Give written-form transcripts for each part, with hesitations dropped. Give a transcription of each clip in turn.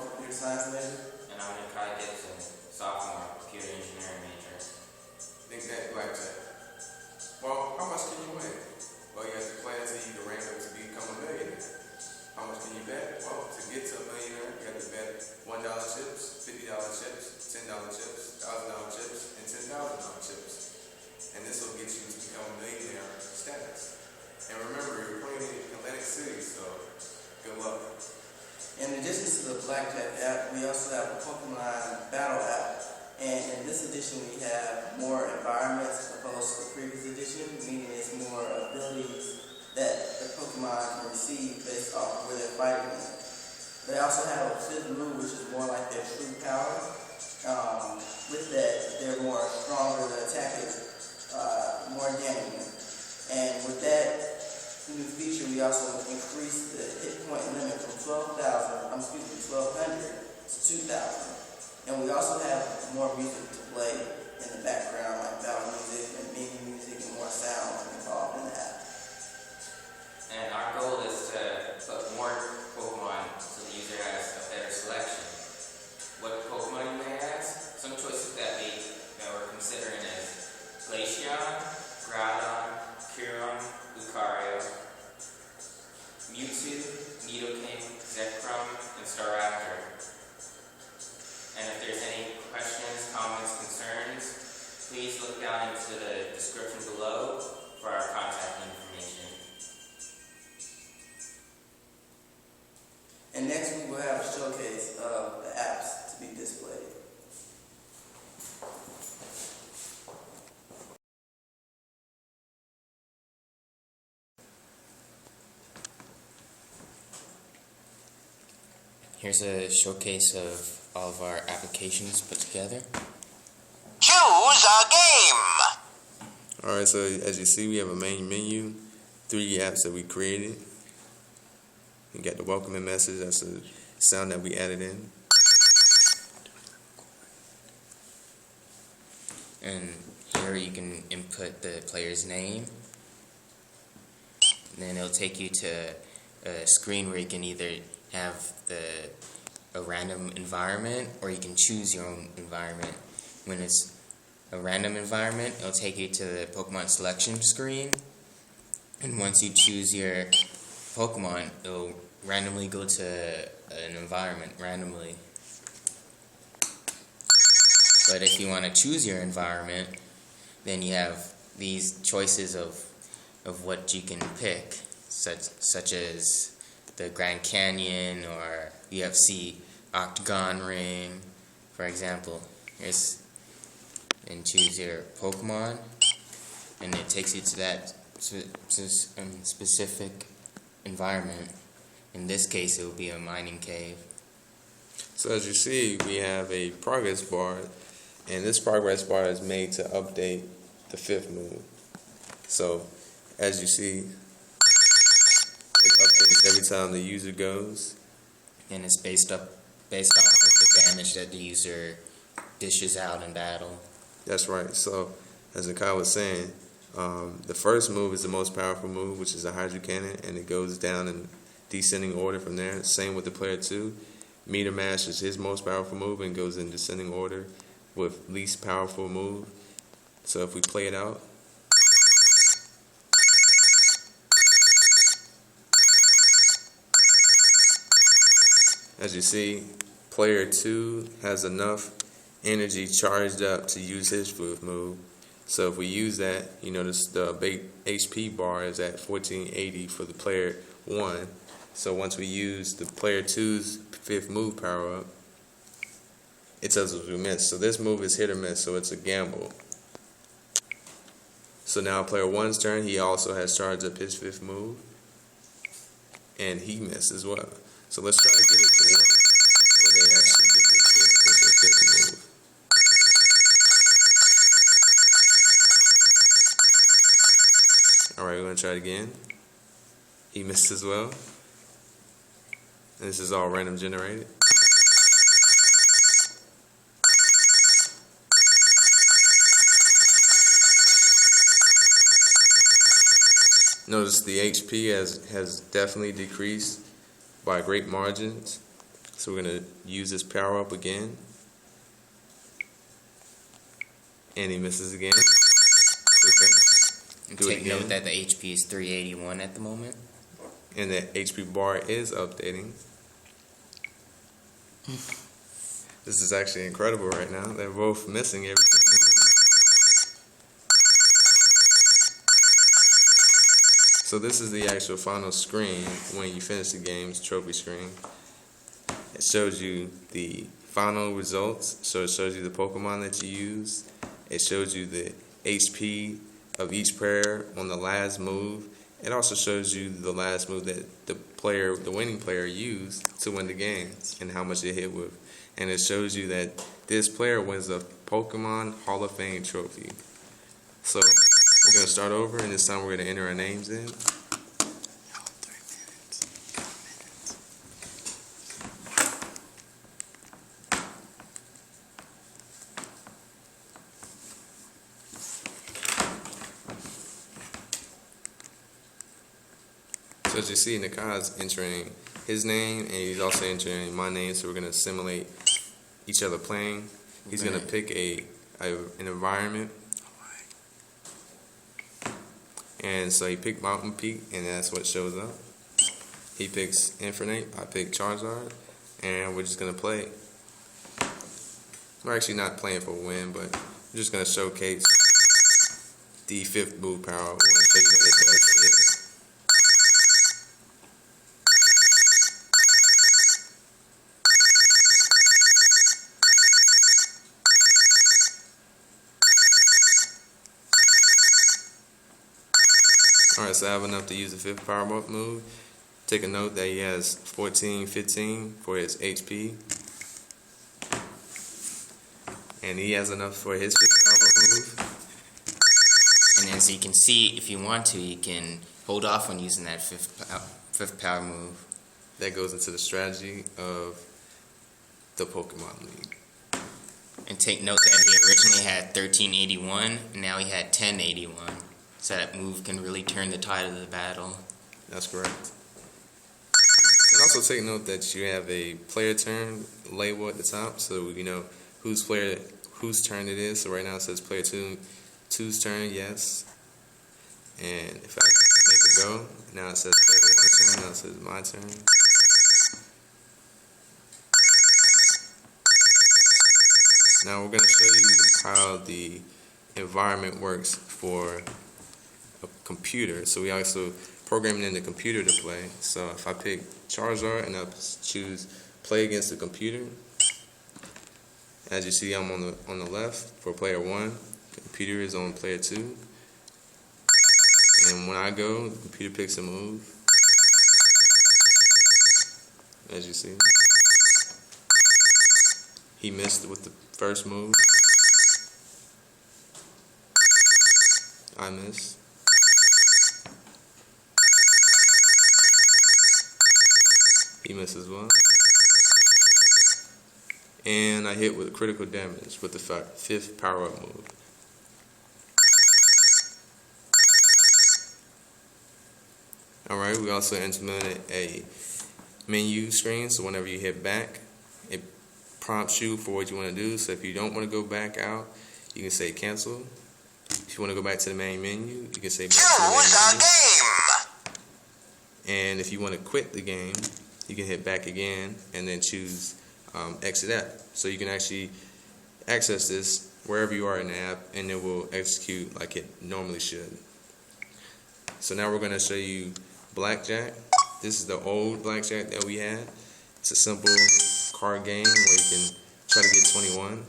computer science major. And I'm Nikai Gibson, sophomore, computer engineering major. Nikai blackjack. Well, how much can you win? Well, you have to play until you can rank up to become a millionaire. How much can you bet? Well, to get to a millionaire, you have to bet $1 chips, $50 chips, $10 chips, $1,000 chips, and $10,000 chips. And this will get you to become a millionaire status. And remember, you're playing in Atlantic City, so good luck. In addition to the blackjack app, we also have a Pokemon battle app. And in this edition, we have more environments opposed to the previous edition, meaning it's more abilities that the Pokemon can receive based off of where they're fighting in. They also have a fifth move, which is more like their true power. With that, they're more stronger, the attack is more damaging. And with that new feature, we also increased the hit point limit from 1200 to 2,000. And we also have more music to play in the background, like battle music and mini music and more sounds involved in the app. And our goal is to put more Pokemon so the user has a better selection. What Pokemon you may ask? Some choices that we're considering is Glaceon, Groudon, Curon, Lucario, Mewtwo, Nidoking, Zekrom, and Staraptor. And if there's any questions, comments, concerns, please look down into the description below for our contact information. And next we will have a showcase of the apps to be displayed. Here's a showcase of all of our applications put together. Choose a game! Alright, so as you see, we have a main menu, 3 apps that we created. You got the welcoming message, that's the sound that we added in. And here you can input the player's name. And then it'll take you to a screen where you can either have a random environment, or you can choose your own environment. When it's a random environment, it'll take you to the Pokemon selection screen, and once you choose your Pokemon, it'll randomly go to an environment randomly. But if you want to choose your environment, then you have these choices of what you can pick, such as the Grand Canyon or UFC Octagon Ring, for example. And choose your Pokemon, and it takes you to that specific environment. In this case, it will be a mining cave. So as you see, we have a progress bar, and this progress bar is made to update the 5th move. So as you see, it updates every time the user goes. And it's based off of the damage that the user dishes out in battle. That's right. So as Nikai was saying, the first move is the most powerful move, which is a Hydro Cannon, and it goes down in descending order from there. Same with the player 2. Meter Mash is his most powerful move and goes in descending order with least powerful move. So if we play it out, as you see, player 2 has enough energy charged up to use his 5th move. So if we use that, you notice the HP bar is at 1480 for the player 1. So once we use the player 2's 5th move power up, it tells us we missed. So this move is hit or miss, so it's a gamble. So now player 1's turn, he also has charged up his 5th move, and he missed as well. So let's try to get it to work, where they actually get this hit with their 5th move. Alright, we're going to try it again. He missed as well. And this is all random generated. Notice the HP has definitely decreased by great margins. So we're going to use this power up again. And he misses again. Okay. And Do it take note again. that the HP is 381 at the moment. And the HP bar is updating. This is actually incredible right now. They're both missing every single move. So this is the actual final screen when you finish the game's trophy screen. It shows you the final results. So it shows you the Pokemon that you use. It shows you the HP of each player on the last move. It also shows you the last move that the winning player used to win the game and how much it hit with. And it shows you that this player wins a Pokemon Hall of Fame trophy. So we're going to start over, and this time we're going to enter our names in. So as you see, Nikai is entering his name, and he's also entering my name, so we're going to simulate each other playing. He's going to pick an environment. And so he picked Mountain Peak, and that's what shows up. He picks Infernape, I pick Charizard, and we're just going to play. We're actually not playing for a win, but we're just going to showcase the 5th move power. We want to show you that it does hit. Alright, so I have enough to use the 5th power-up move. Take a note that he has 1415 for his HP. And he has enough for his 5th power-up move. And as you can see, if you want to, you can hold off on using that 5th power move. That goes into the strategy of the Pokemon League. And take note that he originally had 1381, and now he had 1081. So that move can really turn the tide of the battle. That's correct. And also take note that you have a player turn label at the top, so you know whose turn it is. So right now it says player 2's turn, yes. And if I make it go, now it says player 1's turn, now it says my turn. Now we're going to show you how the environment works for a computer. So we also program it in the computer to play. So if I pick Charizard and I choose play against the computer, as you see, I'm on the left for player 1. The computer is on player 2. And when I go, the computer picks a move. As you see, he missed with the first move. I missed. He missed as well. And I hit with critical damage with the 5th power-up move. Alright, we also implemented a menu screen, so whenever you hit back, it prompts you for what you want to do. So if you don't want to go back out, you can say cancel. If you want to go back to the main menu, you can say back to the main Choose a menu. game. And if you want to quit the game, you can hit back again and then choose exit app. So you can actually access this wherever you are in the app, and it will execute like it normally should. So now we're going to show you Blackjack. This is the old Blackjack that we had. It's a simple card game where you can try to get 21.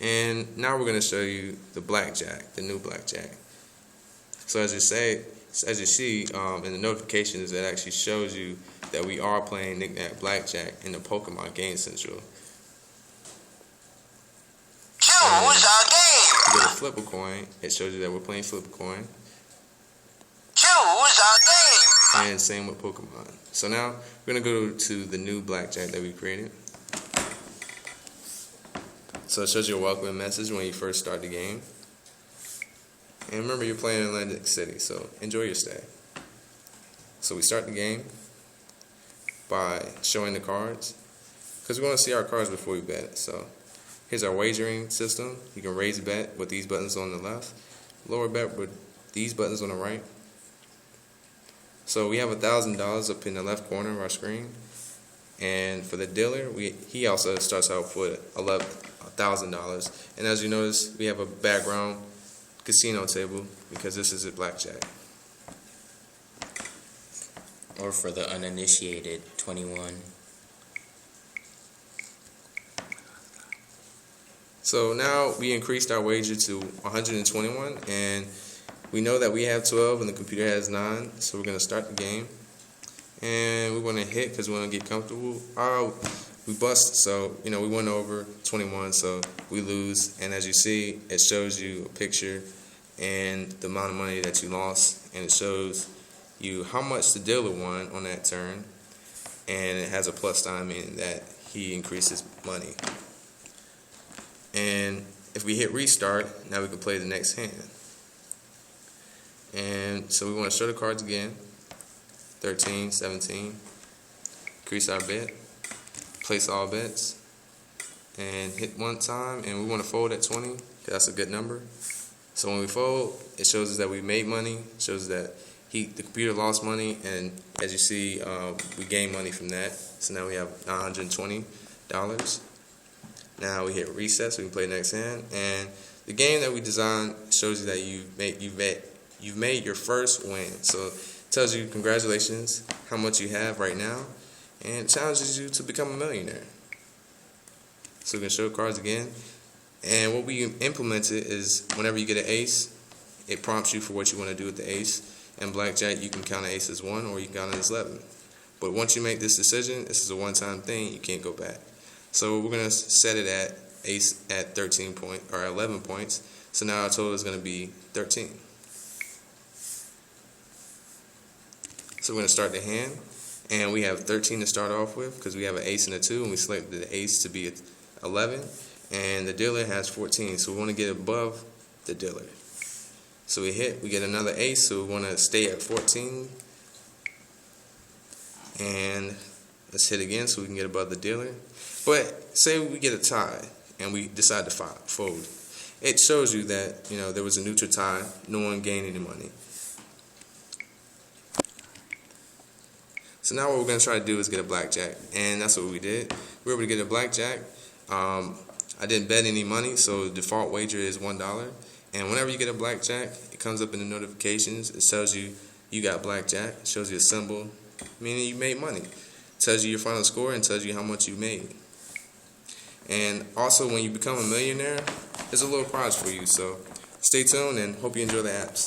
And now we're going to show you the Blackjack, the new Blackjack. So as you see in the notifications, it actually shows you that we are playing Nikai Blackjack in the Pokemon Game Central. Choose a To game. get a flip a coin, it shows you that we're playing flip a coin. Choose a game. And same with Pokemon. So now we're going to go to the new Blackjack that we created. So it shows you a welcome message when you first start the game. And remember, you're playing in Atlantic City, so enjoy your stay. So we start the game by showing the cards. because we want to see our cards before we bet. So here's our wagering system. You can raise a bet with these buttons on the left, lower bet with these buttons on the right. So we have $1,000 up in the left corner of our screen, and for the dealer, he also starts out with $1,000. And as you notice, we have a background casino table because this is a blackjack. Or for the uninitiated, 21. So now we increased our wager to 121, and we know that we have 12 and the computer has 9, so we're going to start the game. And we want to hit because we want to get comfortable. We bust, so we went over 21, so we lose. And as you see, it shows you a picture and the amount of money that you lost, and it shows you how much the dealer won on that turn, and it has a plus sign, meaning that he increases money. And if we hit restart, now we can play the next hand. And so we want to show the cards again. 13, 17. Increase our bet. Place all bets. And hit one time, and we want to fold at 20, because that's a good number. So when we fold, it shows us that we made money. It shows that the computer lost money, and as you see, we gained money from that. So now we have $920. Now we hit reset, so we can play the next hand. And the game that we designed shows you that you've made your first win. So it tells you congratulations, how much you have right now, and it challenges you to become a millionaire. So we can show cards again. And what we implemented is whenever you get an ace, it prompts you for what you want to do with the ace. And blackjack, you can count an ace as 1 or you can count it as 11. But once you make this decision, this is a one-time thing, you can't go back. So we're going to set it at ace at 13 point or 11 points. So now our total is going to be 13. So we're going to start the hand, and we have 13 to start off with because we have an ace and a 2, and we selected the ace to be 11, and the dealer has 14. So we want to get above the dealer. So we get another ace, so we want to stay at 14. And let's hit again so we can get above the dealer. But say we get a tie and we decide to fold. It shows you that there was a neutral tie, no one gained any money. So now what we're going to try to do is get a blackjack, and that's what we did. We were able to get a blackjack. I didn't bet any money, so the default wager is $1. And whenever you get a blackjack, it comes up in the notifications. It tells you you got blackjack. It shows you a symbol, meaning you made money. It tells you your final score and tells you how much you made. And also, when you become a millionaire, there's a little prize for you. So stay tuned and hope you enjoy the apps.